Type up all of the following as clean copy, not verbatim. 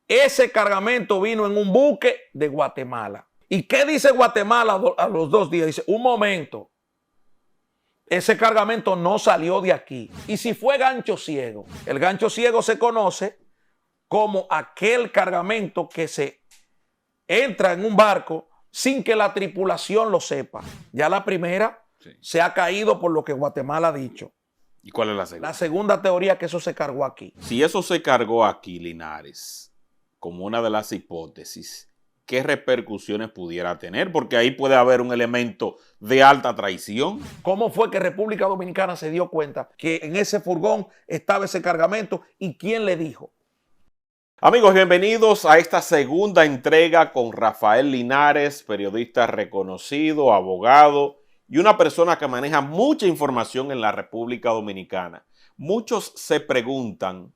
ese cargamento vino en un buque de Guatemala. ¿Y qué dice Guatemala a los 2 días? Dice, un momento, ese cargamento no salió de aquí. Y si fue gancho ciego, el gancho ciego se conoce como aquel cargamento que se entra en un barco sin que la tripulación lo sepa. Ya la primera se ha caído por lo que Guatemala ha dicho. ¿Y cuál es la segunda? La segunda teoría es que eso se cargó aquí. Si eso se cargó aquí, Linares, como una de las hipótesis, ¿qué repercusiones pudiera tener? Porque ahí puede haber un elemento de alta traición. ¿Cómo fue que República Dominicana se dio cuenta que en ese furgón estaba ese cargamento y quién le dijo? Amigos, bienvenidos a esta segunda entrega con Rafael Linares, periodista reconocido, abogado y una persona que maneja mucha información en la República Dominicana. Muchos se preguntan,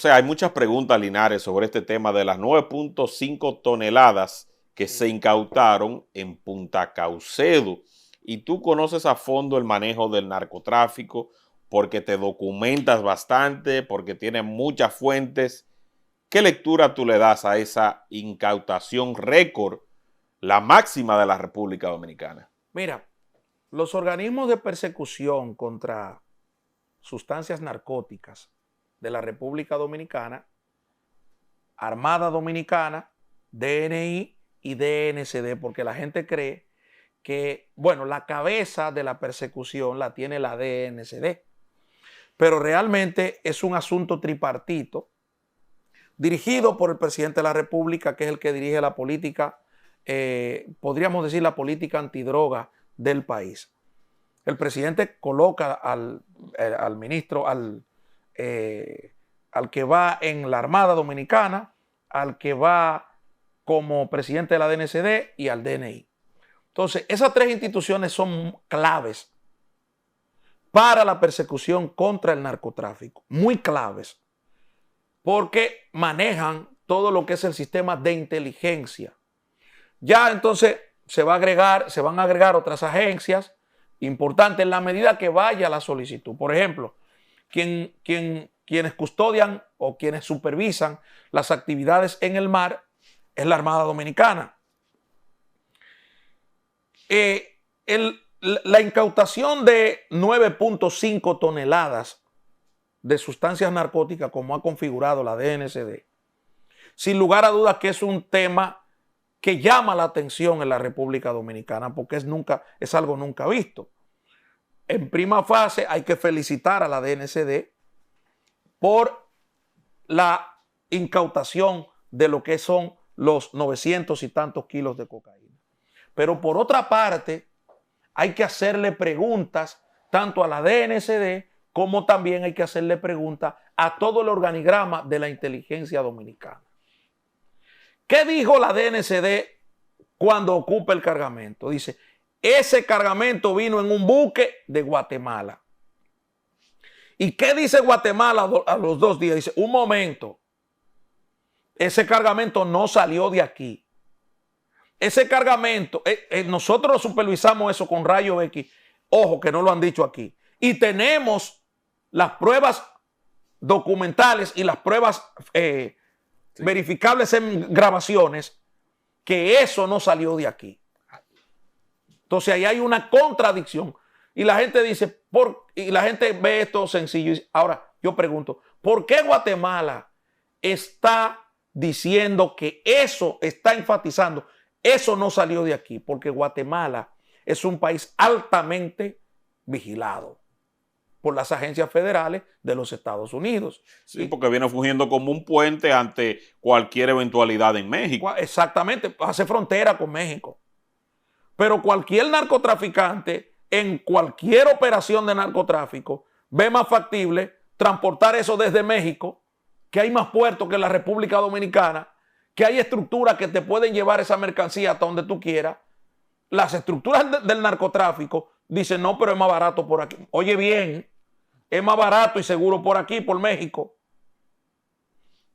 hay muchas preguntas, Linares, sobre este tema de las 9.5 toneladas que se incautaron en Punta Caucedo. Y tú conoces a fondo el manejo del narcotráfico porque te documentas bastante, porque tienes muchas fuentes. ¿Qué lectura tú le das a esa incautación récord, la máxima de la República Dominicana? Mira, los organismos de persecución contra sustancias narcóticas de la República Dominicana, Armada Dominicana, DNI y DNCD, porque la gente cree que, la cabeza de la persecución la tiene la DNCD, pero realmente es un asunto tripartito dirigido por el presidente de la República, que es el que dirige la política, podríamos decir la política antidroga del país. El presidente coloca al ministro, al que va en la Armada Dominicana, al que va como presidente de la DNCD y al DNI. Entonces, esas tres instituciones son claves para la persecución contra el narcotráfico, muy claves, porque manejan todo lo que es el sistema de inteligencia. Ya entonces se van a agregar otras agencias importantes en la medida que vaya la solicitud. Por ejemplo, quienes custodian o quienes supervisan las actividades en el mar es la Armada Dominicana. La incautación de 9.5 toneladas de sustancias narcóticas, como ha configurado la DNCD, sin lugar a dudas que es un tema que llama la atención en la República Dominicana, porque es algo nunca visto. En prima fase hay que felicitar a la DNCD por la incautación de lo que son los 900 y tantos kilos de cocaína. Pero por otra parte, hay que hacerle preguntas tanto a la DNCD como también hay que hacerle preguntas a todo el organigrama de la inteligencia dominicana. ¿Qué dijo la DNCD cuando ocupa el cargamento? Dice, ese cargamento vino en un buque de Guatemala. ¿Y qué dice Guatemala a los 2 días? Dice, un momento, ese cargamento no salió de aquí. Ese cargamento, nosotros lo supervisamos eso con rayo X, ojo que no lo han dicho aquí, y tenemos las pruebas documentales y las pruebas verificables en grabaciones que eso no salió de aquí. Entonces ahí hay una contradicción y la gente dice, y la gente ve esto sencillo. Ahora yo pregunto, ¿por qué Guatemala está diciendo que eso, está enfatizando, eso no salió de aquí? Porque Guatemala es un país altamente vigilado por las agencias federales de los Estados Unidos. Sí, porque viene fungiendo como un puente ante cualquier eventualidad en México. Exactamente, hace frontera con México. Pero cualquier narcotraficante en cualquier operación de narcotráfico ve más factible transportar eso desde México, que hay más puertos que en la República Dominicana, que hay estructuras que te pueden llevar esa mercancía hasta donde tú quieras. Las estructuras del narcotráfico dicen, no, pero es más barato por aquí. Oye bien, es más barato y seguro por aquí, por México,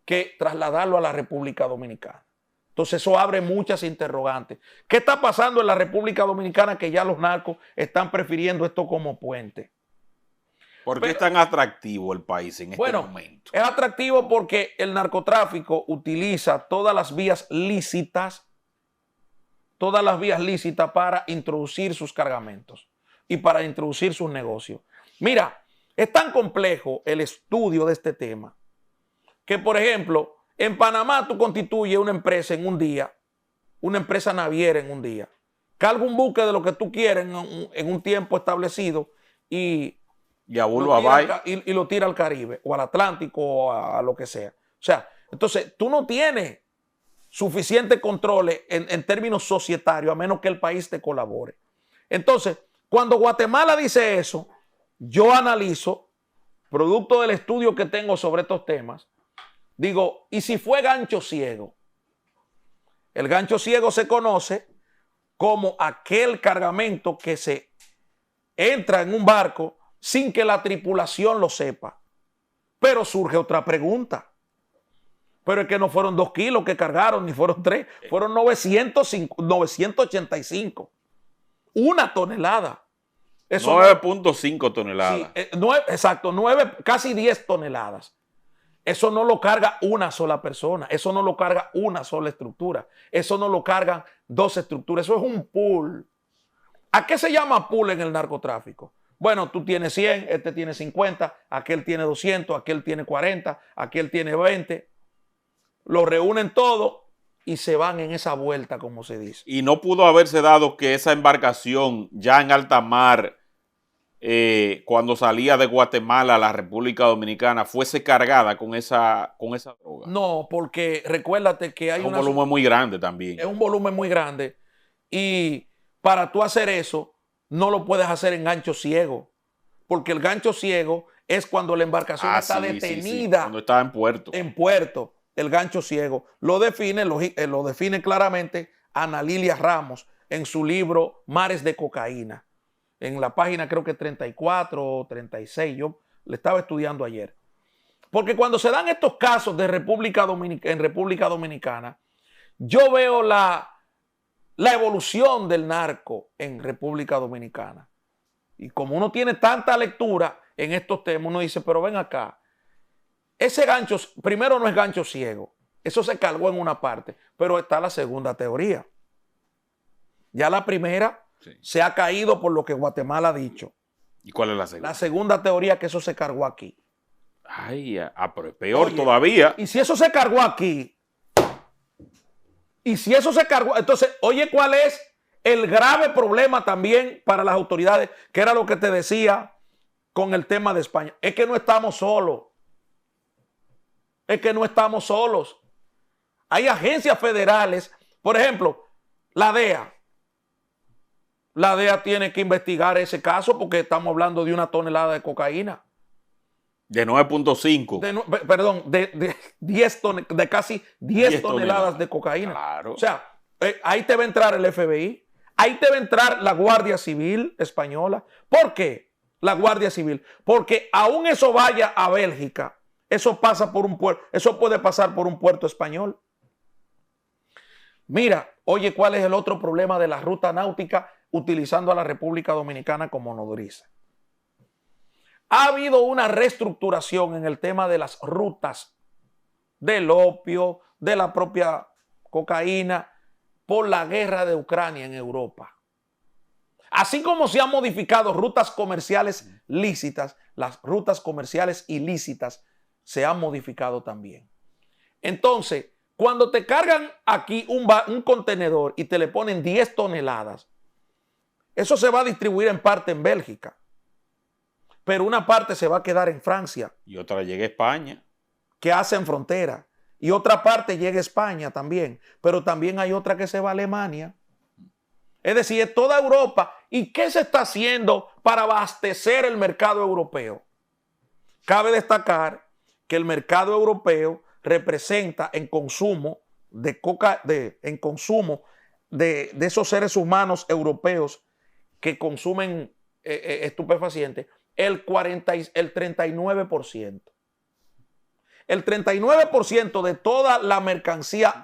que trasladarlo a la República Dominicana. Entonces eso abre muchas interrogantes. ¿Qué está pasando en la República Dominicana que ya los narcos están prefiriendo esto como puente? ¿Por qué es tan atractivo el país en este momento? Es atractivo porque el narcotráfico utiliza todas las vías lícitas para introducir sus cargamentos y para introducir sus negocios. Mira, es tan complejo el estudio de este tema que, por ejemplo, en Panamá tú constituyes una empresa en un día, una empresa naviera en un día, carga un buque de lo que tú quieres en un tiempo establecido y lo tira al Caribe o al Atlántico o a lo que sea. O sea, entonces tú no tienes suficiente control en términos societarios a menos que el país te colabore. Entonces, cuando Guatemala dice eso, yo analizo, producto del estudio que tengo sobre estos temas, digo, ¿y si fue gancho ciego? El gancho ciego se conoce como aquel cargamento que se entra en un barco sin que la tripulación lo sepa. Pero surge otra pregunta. Pero es que no fueron 2 kilos que cargaron, ni fueron 3, fueron 985. 1 tonelada. 9.5 toneladas. Sí, exacto, 9, casi 10 toneladas. Eso no lo carga una sola persona, eso no lo carga una sola estructura, eso no lo cargan 2 estructuras, eso es un pool. ¿A qué se llama pool en el narcotráfico? Bueno, tú tienes 100, este tiene 50, aquel tiene 200, aquel tiene 40, aquel tiene 20. Lo reúnen todo y se van en esa vuelta, como se dice. Y no pudo haberse dado que esa embarcación ya en alta mar, cuando salía de Guatemala a la República Dominicana, fuese cargada con esa droga. No, porque recuérdate que hay un volumen muy grande también. Es un volumen muy grande y para tú hacer eso no lo puedes hacer en gancho ciego, porque el gancho ciego es cuando la embarcación está detenida. Cuando está en puerto. En puerto, el gancho ciego. Lo define claramente Ana Lilia Ramos en su libro Mares de Cocaína. En la página creo que 34 o 36, yo le estaba estudiando ayer. Porque cuando se dan estos casos de en República Dominicana, yo veo la evolución del narco en República Dominicana. Y como uno tiene tanta lectura en estos temas, uno dice, pero ven acá, ese gancho, primero no es gancho ciego, eso se cargó en una parte, pero está la segunda teoría. Ya la primera se ha caído por lo que Guatemala ha dicho. ¿Y cuál es la segunda? La segunda teoría es que eso se cargó aquí. Ay, pero es peor todavía. Y si eso se cargó aquí, entonces, oye, ¿cuál es el grave problema también para las autoridades? Que era lo que te decía con el tema de España. Es que no estamos solos. Hay agencias federales, por ejemplo, la DEA. La DEA tiene que investigar ese caso porque estamos hablando de 1 tonelada de cocaína. De 9.5. Perdón, de casi 10 toneladas de cocaína. Claro. O sea, ahí te va a entrar el FBI, ahí te va a entrar la Guardia Civil española. ¿Por qué la Guardia Civil? Porque aún eso vaya a Bélgica, eso pasa por un puerto, eso puede pasar por un puerto español. Mira, oye, ¿cuál es el otro problema de la ruta náutica utilizando a la República Dominicana como nodriza? Ha habido una reestructuración en el tema de las rutas del opio, de la propia cocaína, por la guerra de Ucrania en Europa. Así como se han modificado rutas comerciales lícitas, las rutas comerciales ilícitas se han modificado también. Entonces, cuando te cargan aquí un contenedor y te le ponen 10 toneladas, eso se va a distribuir en parte en Bélgica. Pero una parte se va a quedar en Francia. Y otra llega a España. Que hacen frontera. Y otra parte llega a España también. Pero también hay otra que se va a Alemania. Es decir, es toda Europa. ¿Y qué se está haciendo para abastecer el mercado europeo? Cabe destacar que el mercado europeo representa en consumo de esos seres humanos europeos que consumen estupefacientes, el 39%. El 39% de toda la mercancía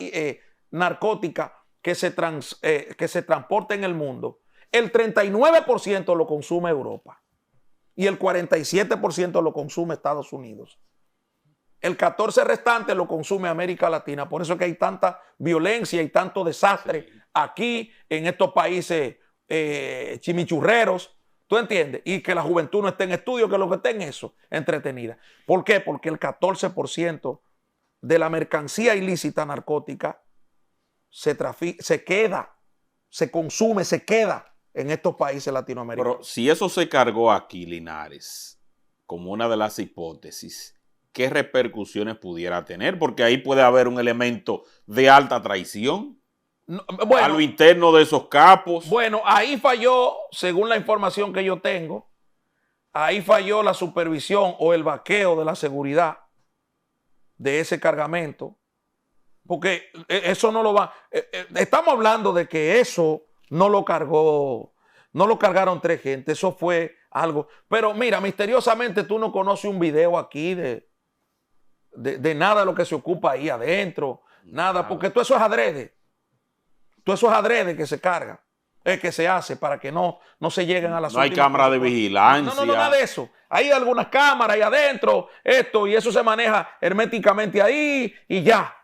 narcótica que se transporta en el mundo, el 39% lo consume Europa. y el 47% lo consume Estados Unidos. El 14% restante lo consume América Latina. Por eso es que hay tanta violencia y tanto desastre aquí en estos países chimichurreros. ¿Tú entiendes? Y que la juventud no esté en estudio, que lo que esté en eso, entretenida. ¿Por qué? Porque el 14% de la mercancía ilícita narcótica se queda, se consume, se queda en estos países latinoamericanos. Pero si eso se cargó aquí, Linares, como una de las hipótesis, ¿qué repercusiones pudiera tener? Porque ahí puede haber un elemento de alta traición a lo interno de esos capos. Bueno, ahí falló, según la información que yo tengo, ahí falló la supervisión o el vaqueo de la seguridad de ese cargamento, porque eso no lo va. Estamos hablando de que eso no lo cargaron 3 gente, eso fue algo. Pero mira, misteriosamente tú no conoces un video aquí de nada de lo que se ocupa ahí adentro, nada, porque todo eso es adrede. Todo eso es adrede que se carga, que se hace para que no se lleguen a las No hay cámara de vigilancia. No, nada de eso. Hay algunas cámaras ahí adentro, y eso se maneja herméticamente ahí y ya.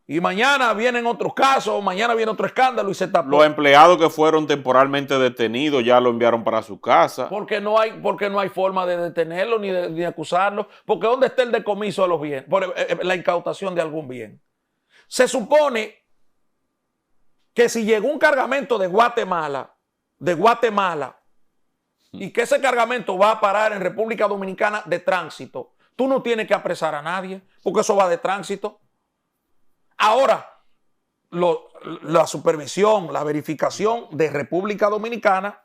Y mañana vienen otros casos, mañana viene otro escándalo y se tapó. Los empleados que fueron temporalmente detenidos ya lo enviaron para su casa. Porque no hay forma de detenerlo ni de acusarlo. Porque ¿dónde está el decomiso de los bienes? La incautación de algún bien. Se supone que si llegó un cargamento de Guatemala, y que ese cargamento va a parar en República Dominicana de tránsito, tú no tienes que apresar a nadie, porque eso va de tránsito. Ahora, la supervisión, la verificación de República Dominicana,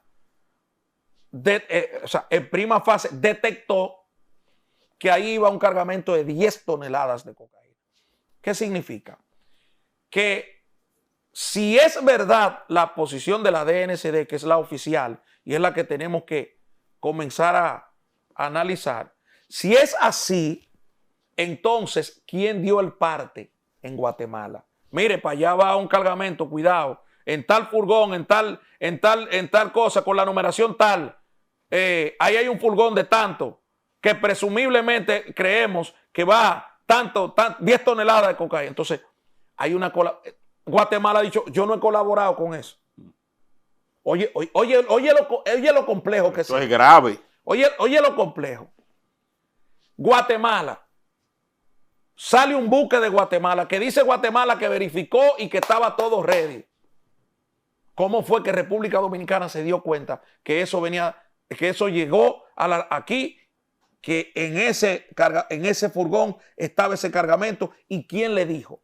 en prima fase detectó que ahí iba un cargamento de 10 toneladas de cocaína. ¿Qué significa? Que si es verdad la posición de la DNCD, que es la oficial y es la que tenemos que comenzar a analizar, si es así, entonces, ¿quién dio el parte en Guatemala? Mire, para allá va un cargamento, cuidado, en tal furgón, en tal cosa, con la numeración tal, ahí hay un furgón de tanto, que presumiblemente creemos que va 10 toneladas de cocaína. Entonces, hay una Guatemala ha dicho, yo no he colaborado con eso. Oye lo complejo que es. Eso es grave. Oye lo complejo. Guatemala. Sale un buque de Guatemala que dice Guatemala que verificó y que estaba todo ready. ¿Cómo fue que República Dominicana se dio cuenta que eso llegó aquí, que en ese furgón estaba ese cargamento? ¿Y quién le dijo?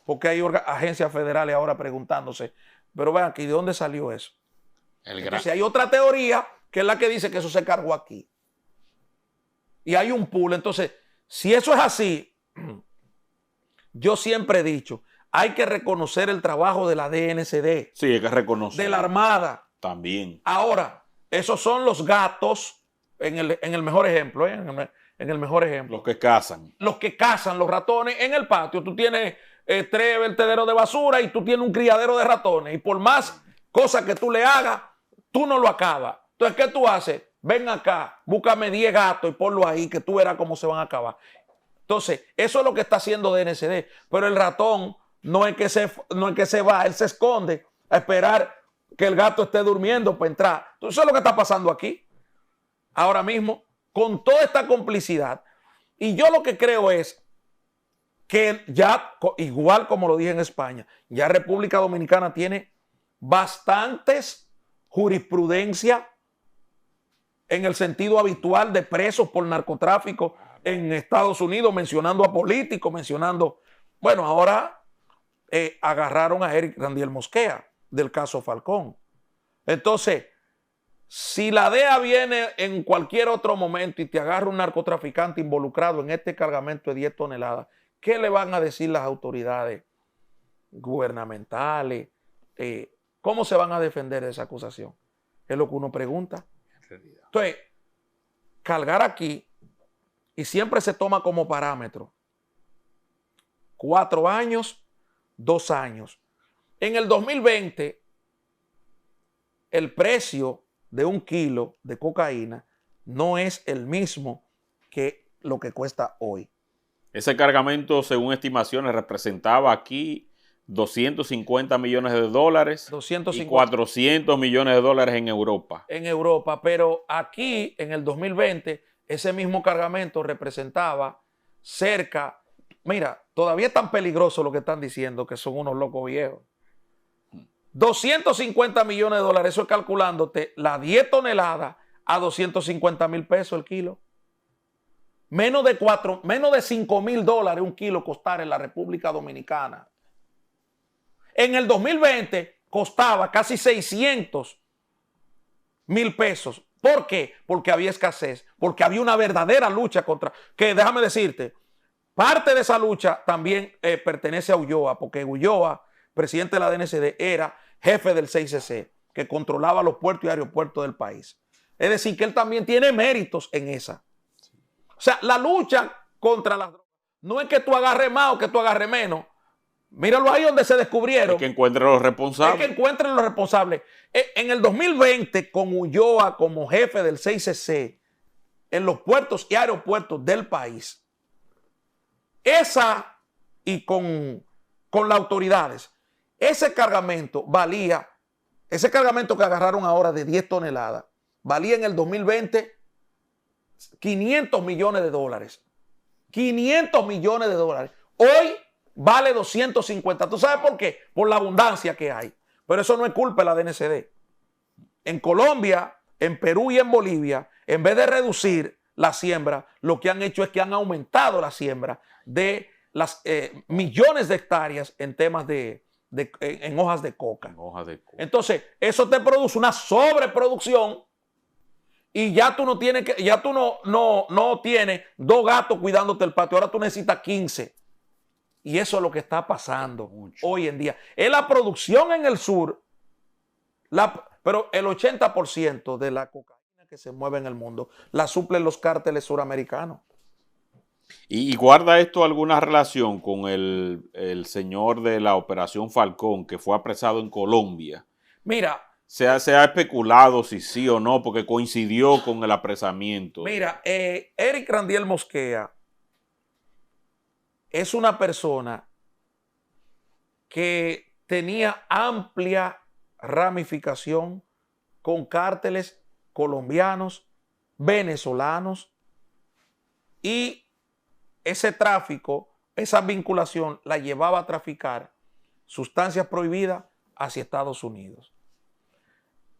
Porque hay agencias federales ahora preguntándose, pero vean aquí, ¿de dónde salió eso? Entonces hay otra teoría que es la que dice que eso se cargó aquí. Y hay un pool. Entonces, si eso es así, yo siempre he dicho, hay que reconocer el trabajo de la DNCD. Sí, hay que reconocer. De la Armada. También. Ahora, esos son los gatos, en el mejor ejemplo, en el mejor ejemplo. Los que cazan. Los que cazan los ratones en el patio. Tú tienes 3 vertederos de basura y tú tienes un criadero de ratones. Y por más cosas que tú le hagas, tú no lo acabas. Entonces, ¿qué tú haces? Ven acá, búscame 10 gatos y ponlo ahí, que tú verás cómo se van a acabar. Entonces, eso es lo que está haciendo DNCD. Pero el ratón no es que se va, él se esconde a esperar que el gato esté durmiendo para entrar. Entonces, eso es lo que está pasando aquí. Ahora mismo, con toda esta complicidad. Y yo lo que creo es que ya, igual como lo dije en España, ya República Dominicana tiene bastantes jurisprudencia en el sentido habitual de presos por narcotráfico en Estados Unidos, mencionando a políticos, bueno, ahora agarraron a Eric Randiel Mosquea del caso Falcón. Entonces, si la DEA viene en cualquier otro momento y te agarra un narcotraficante involucrado en este cargamento de 10 toneladas, ¿qué le van a decir las autoridades gubernamentales? ¿Cómo se van a defender de esa acusación? Es lo que uno pregunta. Entonces, cargar aquí, y siempre se toma como parámetro 4 años, 2 años. En el 2020, el precio de un kilo de cocaína no es el mismo que lo que cuesta hoy. Ese cargamento, según estimaciones, representaba aquí 250 millones de dólares 250 y 400 millones de dólares en Europa. En Europa, pero aquí en el 2020 ese mismo cargamento representaba cerca, mira, todavía es tan peligroso lo que están diciendo que son unos locos viejos. 250 millones de dólares, eso es calculándote las 10 toneladas a 250 mil pesos el kilo. Menos de 5 mil dólares un kilo costar en la República Dominicana. En el 2020 costaba casi 600 mil pesos. ¿Por qué? Porque había escasez, porque había una verdadera lucha contra, que déjame decirte, parte de esa lucha también pertenece a Ulloa, porque Ulloa, presidente de la DNCD, era jefe del 6CC, que controlaba los puertos y aeropuertos del país. Es decir, que él también tiene méritos en esa. O sea, la lucha contra las drogas no es que tú agarres más o que tú agarres menos. Míralo ahí donde se descubrieron. Es que encuentren los responsables. Es que encuentren los responsables. En el 2020, con Ulloa como jefe del 6CC, en los puertos y aeropuertos del país, y con las autoridades, ese cargamento que agarraron ahora de 10 toneladas, valía en el 2020 500 millones de dólares. 500 millones de dólares. Hoy vale 250. ¿Tú sabes por qué? Por la abundancia que hay. Pero eso no es culpa de la DNCD. En Colombia, en Perú y en Bolivia, en vez de reducir la siembra, lo que han hecho es que han aumentado la siembra de las millones de hectáreas en temas en hojas de coca. Entonces, eso te produce una sobreproducción y ya tú no tienes no tienes 2 gatos cuidándote el patio, ahora tú necesitas 15. Y eso es lo que está pasando hoy en día. Es la producción en el sur, pero el 80% de la cocaína que se mueve en el mundo la suplen los cárteles suramericanos. ¿Y guarda esto alguna relación con el señor de la Operación Falcón que fue apresado en Colombia? Mira. Se ha especulado si sí o no, porque coincidió con el apresamiento. Mira, Eric Randiel Mosquea es una persona que tenía amplia ramificación con cárteles colombianos, venezolanos, y ese tráfico, esa vinculación la llevaba a traficar sustancias prohibidas hacia Estados Unidos.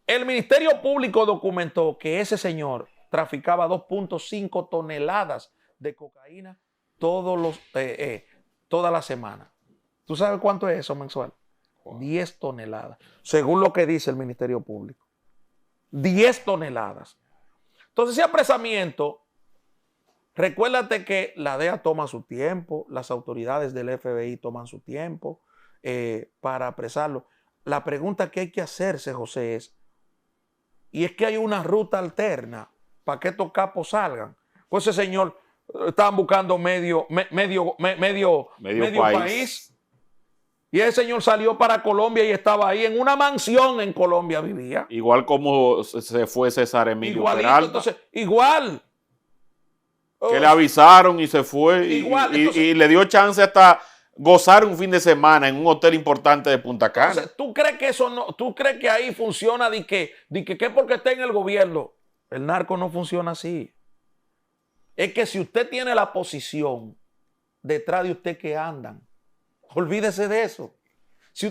El Ministerio Público documentó que ese señor traficaba 2.5 toneladas de cocaína toda la semana. ¿Tú sabes cuánto es eso mensual? Wow. 10 toneladas, según lo que dice el Ministerio Público. 10 toneladas. Entonces, ese apresamiento, recuérdate que la DEA toma su tiempo, las autoridades del FBI toman su tiempo para apresarlo. La pregunta que hay que hacerse, José, y es que hay una ruta alterna para que estos capos salgan. Pues ese señor estaban buscando medio país. Y ese señor salió para Colombia y estaba ahí en una mansión en Colombia vivía. Igual como se fue César Emilio Peralta. Entonces, igual. Que le avisaron y se fue. Igual, y le dio chance hasta gozar un fin de semana en un hotel importante de Punta Cana. Entonces, ¿tú crees que eso no? ¿Tú crees que ahí funciona de que porque está en el gobierno? El narco no funciona así. Es que si usted tiene la posición detrás de usted que andan, olvídese de eso.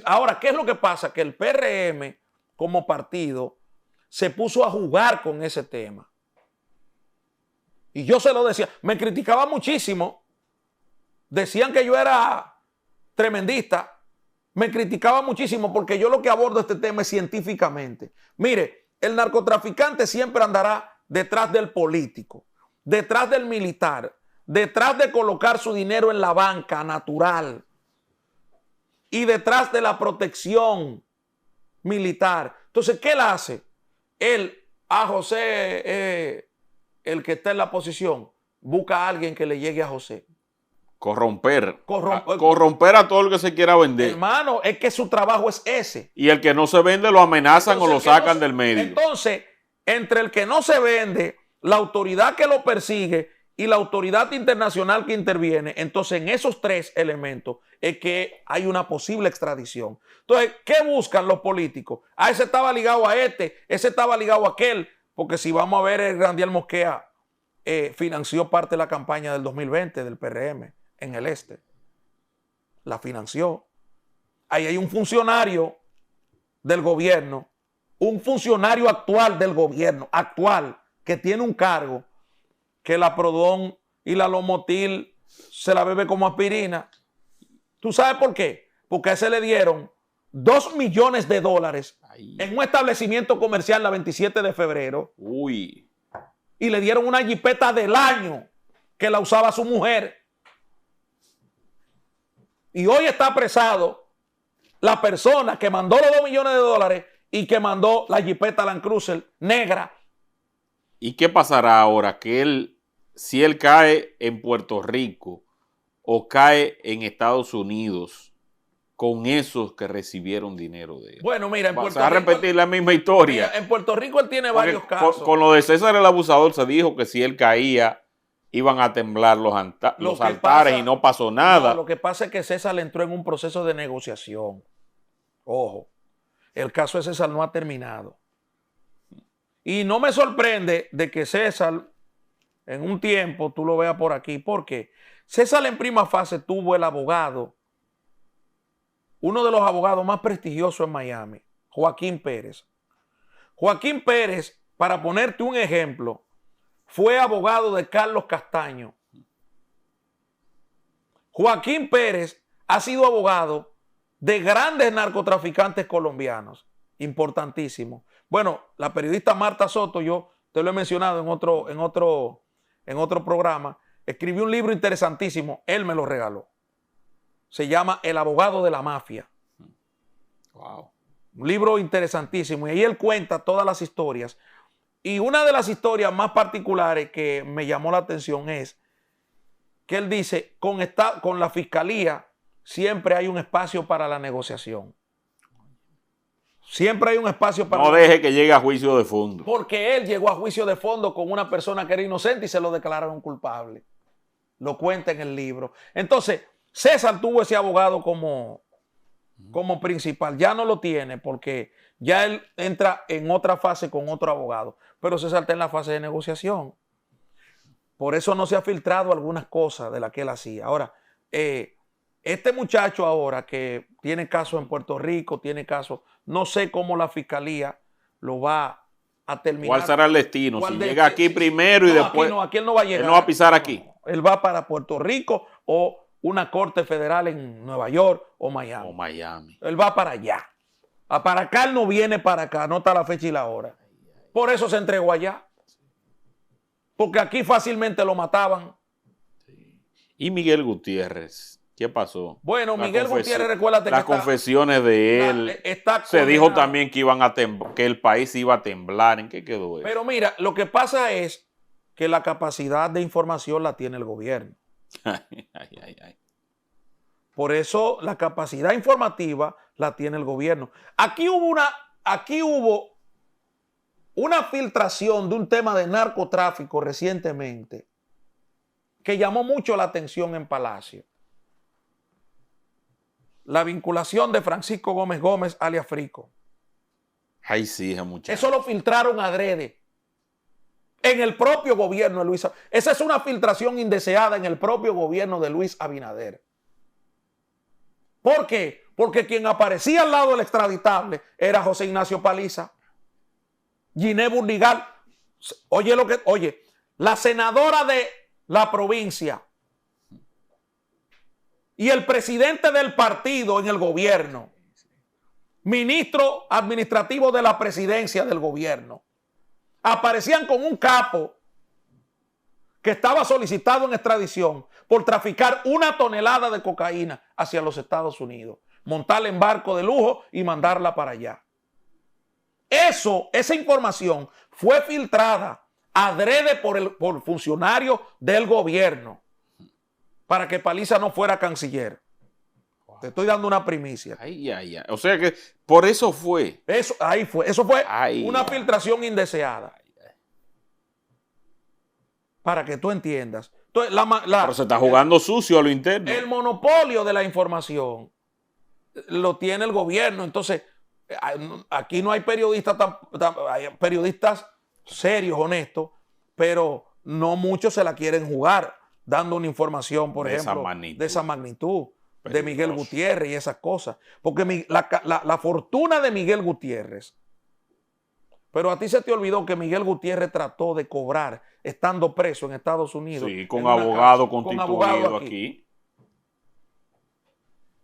Ahora, ¿qué es lo que pasa? Que el PRM como partido se puso a jugar con ese tema. Y yo se lo decía, me criticaba muchísimo. Decían que yo era tremendista. Me criticaba muchísimo porque yo lo que abordo este tema es científicamente. Mire, el narcotraficante siempre andará detrás del político, detrás del militar, detrás de colocar su dinero en la banca natural y detrás de la protección militar. Entonces, ¿qué él hace? Él, José, el que está en la posición, busca a alguien que le llegue a José. Corromper a todo el que se quiera vender. Hermano, es que su trabajo es ese. Y el que no se vende lo amenazan. Entonces, o lo sacan del medio. Entonces, entre el que no se vende, la autoridad que lo persigue y la autoridad internacional que interviene, entonces en esos tres elementos es que hay una posible extradición. Entonces, ¿qué buscan los políticos? Ah, ese estaba ligado a ese estaba ligado a aquel, porque si vamos a ver, el Grandiel Mosquea financió parte de la campaña del 2020 del PRM en el este. La financió. Ahí hay un funcionario del gobierno, un funcionario actual del gobierno, que tiene un cargo, que la Prodón y la Lomotil se la bebe como aspirina. ¿Tú sabes por qué? Porque a ese le dieron $2 millones en un establecimiento comercial la 27 de febrero. Uy. Y le dieron una jipeta del año que la usaba su mujer. Y hoy está apresado la persona que mandó los $2 millones y que mandó la jipeta Land Cruiser negra. ¿Y qué pasará ahora? Que si él cae en Puerto Rico o cae en Estados Unidos con esos que recibieron dinero de él. Bueno, mira, en Puerto Rico... ¿Va a repetir la misma historia? Mira, en Puerto Rico él tiene varios casos. Con lo de César el Abusador se dijo que si él caía iban a temblar los altares y no pasó nada. No, lo que pasa es que César entró en un proceso de negociación. Ojo, el caso de César no ha terminado. Y no me sorprende de que César en un tiempo tú lo veas por aquí. ¿Por qué? César en prima fase tuvo el abogado, uno de los abogados más prestigiosos en Miami, Joaquín Pérez. Joaquín Pérez, para ponerte un ejemplo, fue abogado de Carlos Castaño. Joaquín Pérez ha sido abogado de grandes narcotraficantes colombianos, importantísimos. Bueno, la periodista Marta Soto, yo te lo he mencionado en otro programa, escribió un libro interesantísimo, él me lo regaló. Se llama El abogado de la mafia. Wow. Un libro interesantísimo. Y ahí él cuenta todas las historias. Y una de las historias más particulares que me llamó la atención es que él dice, con la fiscalía siempre hay un espacio para la negociación. Siempre hay un espacio para... No deje que llegue a juicio de fondo. Porque él llegó a juicio de fondo con una persona que era inocente y se lo declararon culpable. Lo cuenta en el libro. Entonces, César tuvo ese abogado como principal. Ya no lo tiene porque ya él entra en otra fase con otro abogado. Pero César está en la fase de negociación. Por eso no se ha filtrado algunas cosas de las que él hacía. Ahora, este muchacho ahora que tiene caso en Puerto Rico, tiene caso, no sé cómo la fiscalía lo va a terminar. ¿Cuál será el destino? Si llega aquí primero y después... Aquí él no va a llegar. Él no va a pisar aquí. Él va para Puerto Rico o una corte federal en Nueva York o Miami. O Miami. Él va para allá. Para acá él no viene para acá, no está la fecha y la hora. Por eso se entregó allá. Porque aquí fácilmente lo mataban. Sí. ¿Y Miguel Gutiérrez? ¿Qué pasó? Bueno, Miguel Gutiérrez, recuérdate que las confesiones de él. Se dijo también que que el país iba a temblar. ¿En qué quedó eso? Pero mira, lo que pasa es que la capacidad de información la tiene el gobierno. Por eso la capacidad informativa la tiene el gobierno. Aquí hubo una filtración de un tema de narcotráfico recientemente que llamó mucho la atención en Palacio. La vinculación de Francisco Gómez Gómez alias Frico. Ay, sí, muchacho. Eso lo filtraron adrede en el propio gobierno de Luis Abinader. Esa es una filtración indeseada en el propio gobierno de Luis Abinader. ¿Por qué? Porque quien aparecía al lado del extraditable era José Ignacio Paliza, Giné Burdigal. Oye, la senadora de la provincia y el presidente del partido en el gobierno, ministro administrativo de la presidencia del gobierno, aparecían con un capo que estaba solicitado en extradición por traficar 1 tonelada de cocaína hacia los Estados Unidos, montarla en barco de lujo y mandarla para allá. Esa información fue filtrada adrede por funcionarios del gobierno para que Paliza no fuera canciller. Wow. Te estoy dando una primicia. O sea que por eso fue. Eso fue una filtración indeseada. para que tú entiendas. Entonces, pero se está jugando sucio a lo interno. el monopolio de la información lo tiene el gobierno. Entonces, aquí no hay periodistas, hay periodistas serios, honestos, pero no muchos se la quieren jugar dando una información, por ejemplo, de esa magnitud, de Miguel Gutiérrez y esas cosas. Porque la fortuna de Miguel Gutiérrez, pero a ti se te olvidó que Miguel Gutiérrez trató de cobrar estando preso en Estados Unidos. Sí, con abogado constituido aquí.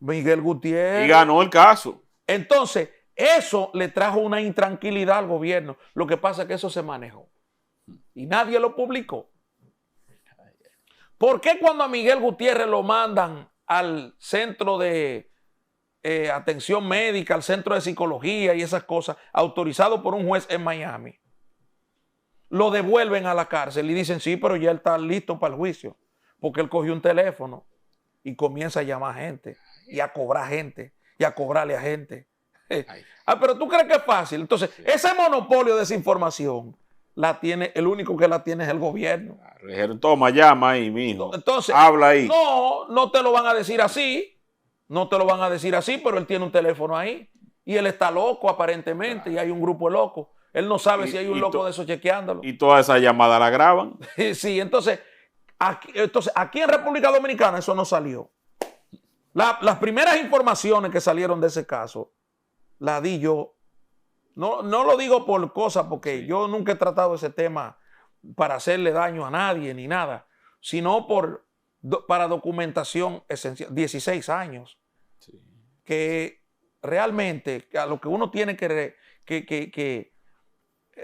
Miguel Gutiérrez. Y ganó el caso. Entonces, eso le trajo una intranquilidad al gobierno. Lo que pasa es que eso se manejó. Y nadie lo publicó. ¿Por qué cuando a Miguel Gutiérrez lo mandan al centro de atención médica, al centro de psicología y esas cosas, autorizado por un juez en Miami, lo devuelven a la cárcel y dicen, sí, pero ya él está listo para el juicio? Porque él cogió un teléfono y comienza a llamar gente y a cobrar gente y a cobrarle a gente. Pero tú crees que es fácil. Entonces, ese monopolio de esa información la tiene, el único que la tiene es el gobierno. Dijeron, toma, llama ahí, mijo. Entonces, habla ahí. No te lo van a decir así. No te lo van a decir así, pero él tiene un teléfono ahí. Y él está loco, aparentemente, y hay un grupo de locos. Él no sabe si hay un loco de esos chequeándolo. Y toda esa llamada la graban. Sí, entonces aquí en República Dominicana eso no salió. Las primeras informaciones que salieron de ese caso, las di yo. No lo digo por cosas, porque yo nunca he tratado ese tema para hacerle daño a nadie ni nada, sino para documentación esencial. 16 años. Sí. Que realmente a lo que uno tiene que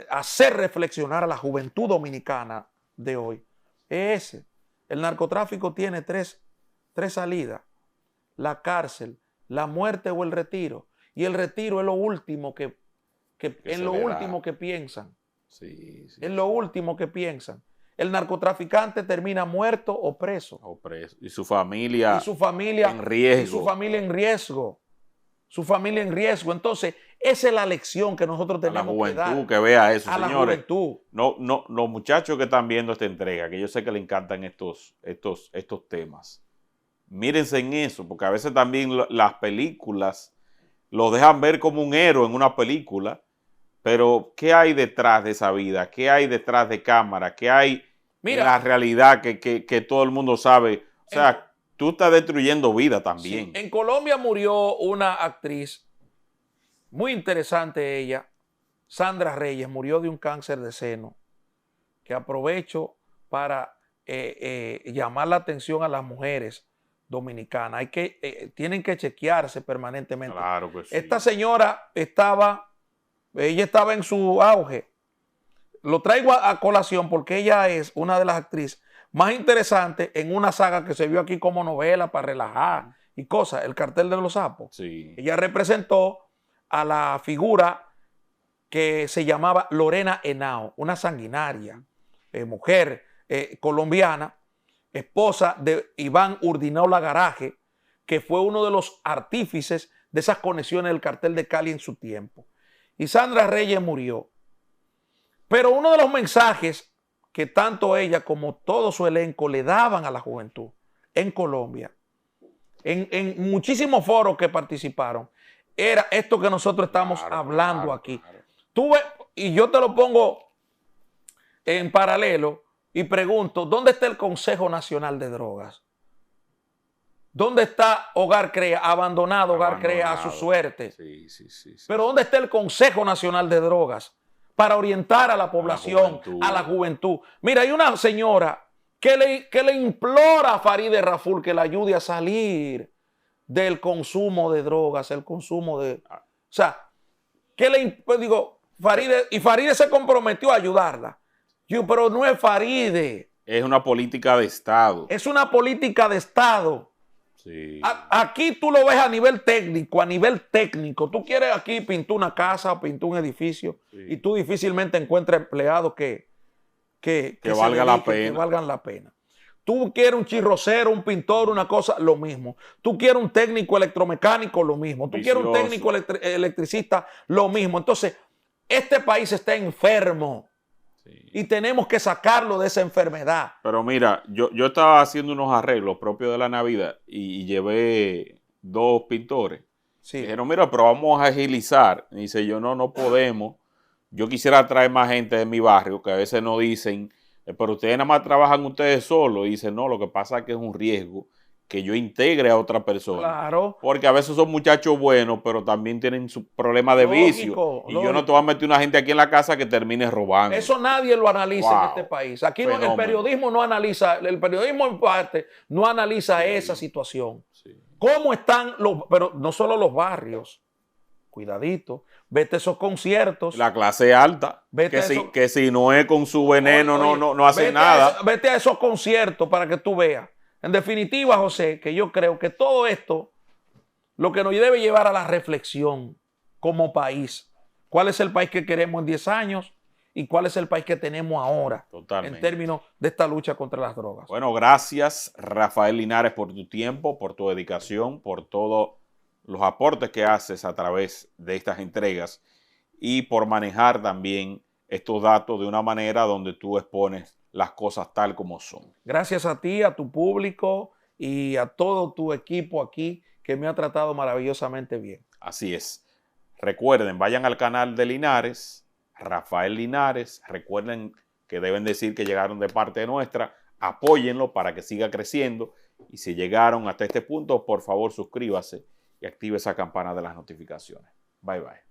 hacer reflexionar a la juventud dominicana de hoy es ese. El narcotráfico tiene tres salidas: la cárcel, la muerte o el retiro. Y el retiro es lo último que piensan. Sí. Es lo último que piensan. El narcotraficante termina muerto o preso. Y su familia en riesgo. Y su familia en riesgo. Entonces, esa es la lección que nosotros tenemos que dar. A la juventud que vea eso, señores. A la juventud. No, los muchachos que están viendo esta entrega, que yo sé que les encantan estos temas, mírense en eso, porque a veces también las películas lo dejan ver como un héroe en una película, pero ¿qué hay detrás de esa vida? ¿Qué hay detrás de cámara? ¿Qué hay en la realidad que todo el mundo sabe? O sea, tú estás destruyendo vida también. Sí, en Colombia murió una actriz muy interesante, ella, Sandra Reyes, murió de un cáncer de seno, que aprovecho para llamar la atención a las mujeres dominicanas. Tienen que chequearse permanentemente. Claro que sí. Esta señora ella estaba en su auge. Lo traigo a colación porque ella es una de las actrices más interesantes en una saga que se vio aquí como novela para relajar y cosas, El Cartel de los Sapos. Sí. Ella representó a la figura que se llamaba Lorena Henao, una sanguinaria mujer colombiana, esposa de Iván Urdinao Lagaraje, que fue uno de los artífices de esas conexiones del Cartel de Cali en su tiempo. Y Sandra Reyes murió. Pero uno de los mensajes que tanto ella como todo su elenco le daban a la juventud en Colombia, en muchísimos foros que participaron, era esto que nosotros estamos hablando aquí. Claro. Tú ves, y yo te lo pongo en paralelo y pregunto, ¿dónde está el Consejo Nacional de Drogas? ¿Dónde está Hogar Crea? Abandonado Hogar Crea a su suerte. Sí. Pero ¿dónde está el Consejo Nacional de Drogas? Para orientar a la población, a la juventud. Mira, hay una señora que le implora a Farideh Raful que la ayude a salir del consumo de drogas, el consumo de... O sea, Farideh se comprometió a ayudarla. Pero no es Farideh. Es una política de Estado. Es una política de Estado. Sí. Aquí tú lo ves a nivel técnico. Tú quieres aquí pintar una casa o pintar un edificio, sí, y tú difícilmente encuentras empleados que valgan la pena. Tú quieres un chirrocero, un pintor, una cosa, lo mismo. Tú quieres un técnico electromecánico, lo mismo. Tú quieres un técnico electricista, lo mismo. Entonces, este país está enfermo. Sí. Y tenemos que sacarlo de esa enfermedad. Pero mira, yo estaba haciendo unos arreglos propios de la Navidad y llevé 2 pintores. Sí. Dijeron, mira, pero vamos a agilizar. Y dice yo, no podemos. Yo quisiera traer más gente de mi barrio, que a veces nos dicen, pero ustedes nada más trabajan ustedes solos. Y dicen, no, lo que pasa es que es un riesgo que yo integre a otra persona. Claro. Porque a veces son muchachos buenos, pero también tienen su problema de vicio. Y yo no te voy a meter una gente aquí en la casa que termine robando. Eso nadie lo analiza en este país. Aquí no, el periodismo no analiza, el periodismo en parte no analiza esa situación. Sí. ¿Cómo están pero no solo los barrios? Cuidadito, vete a esos conciertos. La clase alta, que si no es con su veneno, no hace nada. Vete a esos conciertos para que tú veas. En definitiva, José, que yo creo que todo esto lo que nos debe llevar a la reflexión como país. ¿Cuál es el país que queremos en 10 años? ¿Y cuál es el país que tenemos ahora? Totalmente. En términos de esta lucha contra las drogas. Bueno, gracias, Rafael Linares, por tu tiempo, por tu dedicación, por todos los aportes que haces a través de estas entregas y por manejar también estos datos de una manera donde tú expones las cosas tal como son. Gracias a ti, a tu público y a todo tu equipo aquí que me ha tratado maravillosamente bien. Así es. Recuerden, vayan al canal de Linares, Rafael Linares. Recuerden que deben decir que llegaron de parte nuestra. Apóyenlo para que siga creciendo. Y si llegaron hasta este punto, por favor suscríbase y active esa campana de las notificaciones. Bye, bye.